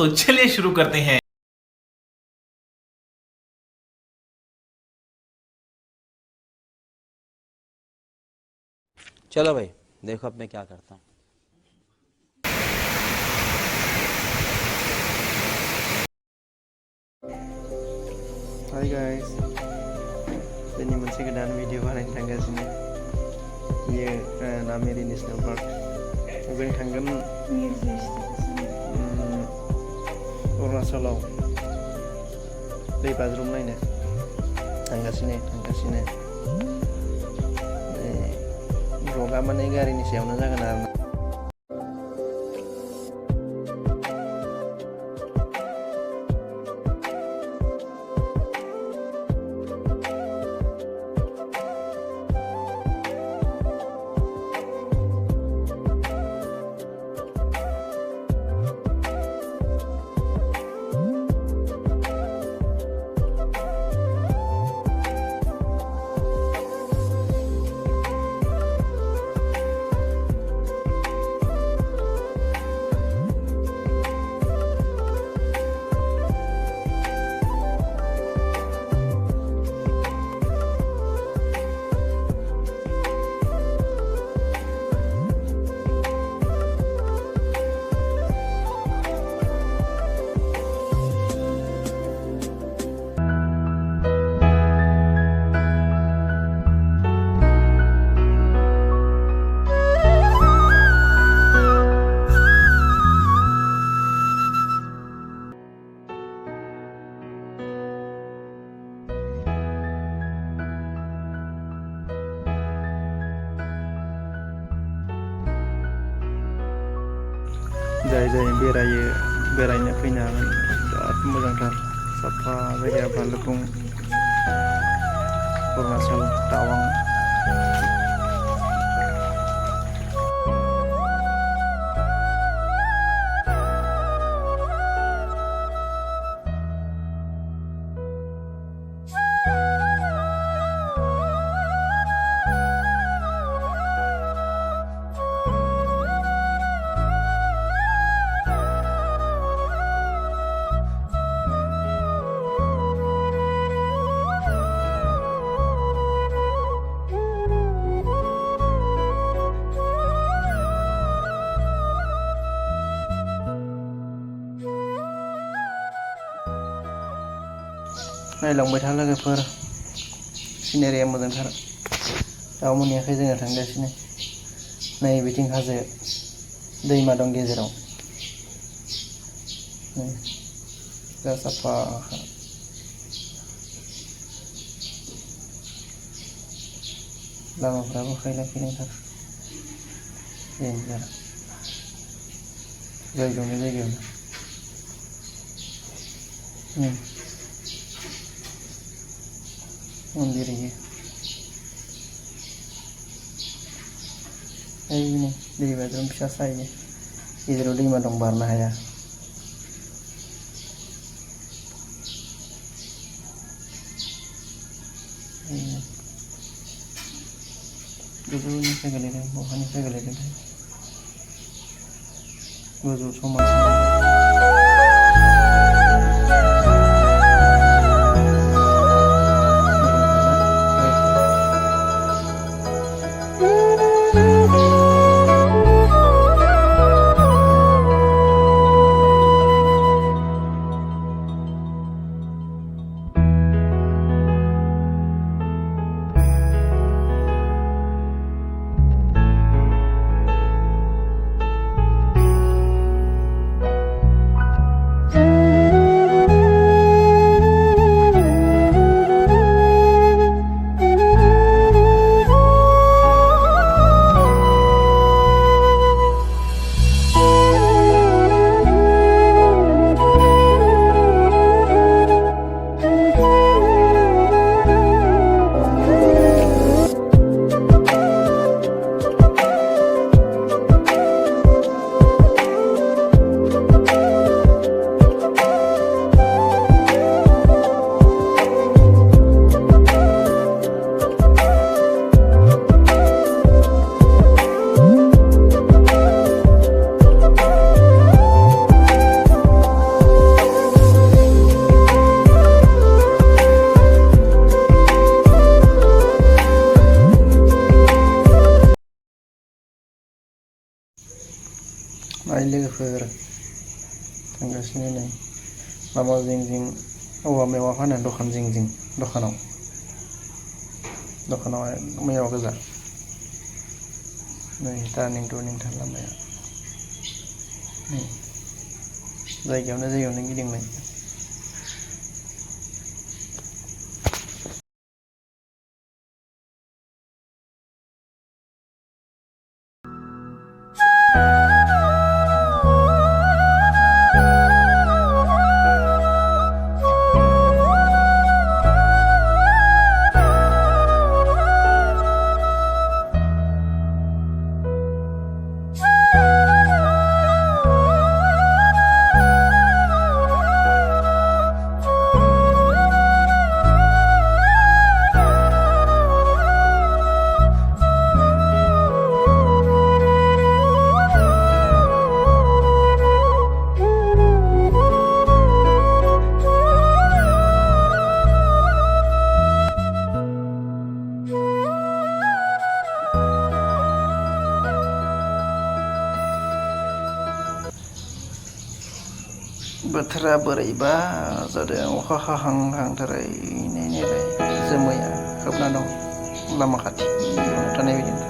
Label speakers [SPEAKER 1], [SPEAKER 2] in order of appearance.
[SPEAKER 1] तो चलिए शुरू करते हैं।
[SPEAKER 2] चलो भाई, देखो अब मैं क्या करता हूँ।
[SPEAKER 3] Hai guys, ini masih keadaan video bareng थांगासिनो बियो नामेरि नेसनेल पार्क जों थांगोन अरुणाचलाव दै बाज्रुम नायनो थांगासिनो ब्लगा माने गारिनि सायावनो जागोन आरो जाय बेरायनो फैनो हागोन बिराद मोजांथार साफा जायगाया भालुकपं अरुणाचल तवां नायलांबाय था लोगोफोर सिनारिया मोजांथार दाउ मोनैयाखै जोङो थांगासिनो नै बिथिं हाजो दैमा दं गेजेराव जा साफा लामाफ्राबो खायला खैलाथार देन्जार जायगायावनो मन्दिर ini दै बाज्रुम फिसा सायो गेजेराव दैमा दं बारनो हाया गोजौनिफ्राय गोलैदों बहानिफ्राय गोलैदोंथाय गोजौ समान लोगोफोर थांगासिनो नै लामा जिं जिं औवा मेवा फानो दखान जिं जिं दखानाव मेवा गोजा नै टार्निं थार लामाया नै जायगायावनो गिदिंनाय बोथोरा बोरैबा जादों अखा हाहांहांथारै जोमैया खोबना दं लामा खाथियावनो थानाय बायदि